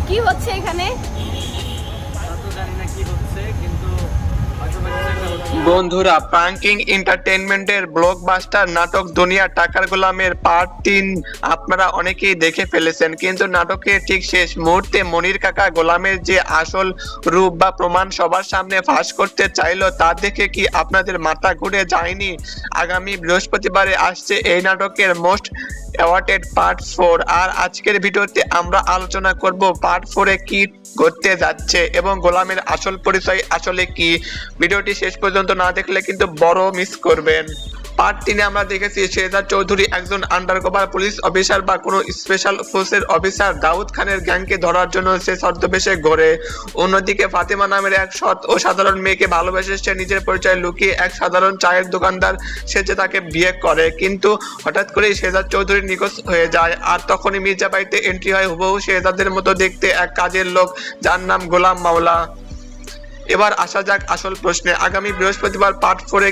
কি হচ্ছে এখানে? বন্ধুরা, প্রাঙ্কিং এন্টারটেইনমেন্টের ব্লকবাস্টার নাটক দুনিয়া টাকার গোলামের পার্ট 3 আপনারা অনেকেই দেখে ফেলেছেন, কিন্তু নাটকের ঠিক শেষ মুহূর্তে মনির কাকা গোলামের যে আসল রূপ বা প্রমাণ সবার সামনে ফাঁস করতে চাইলো, তা দেখে কি আপনাদের মাথা ঘুরে যায়নি? আগামী বৃহস্পতিবারে আসছে এই নাটকের মোস্ট অ্যাওয়ার্ডেড পার্ট 4, আর আজকের ভিডিওতে আমরা আলোচনা করব পার্ট 4 এ কি ঘটতে যাচ্ছে এবং গোলামের আসল পরিচয় আসলে কি। ভিডিওটি শেষ পর্যন্ত না দেখলে কিন্তু বড় মিস করবেন। পার্ট 3 আমরা দেখেছি শেহজাদ চৌধুরী একজন আন্ডারকভার পুলিশ অফিসার বা কোনো স্পেশাল ফোর্সের অফিসার দাউদ খানের গ্যাংকে ধরার জন্য সে ছদ্মবেশে ঘোরে। অন্যদিকে ফাতেমা নামের এক সৎ ও সাধারণ মেয়েকে ভালোবেসে সে নিজের পরিচয় লুকিয়ে এক সাধারণ চায়ের দোকানদার সেজে তাকে বিয়ে করে, কিন্তু হঠাৎ করেই শেহজাদ চৌধুরী নিখোঁজ হয়ে যায়। আর তখনই মির্জা বাড়িতে এন্ট্রি হয় হুবহু শেহজাদের মতো দেখতে এক কাজের লোক, যার নাম গোলাম মাওলা। এবার আসা যাক আসল প্রশ্নে, আগামী বৃহস্পতিবার পার্ট 4 এ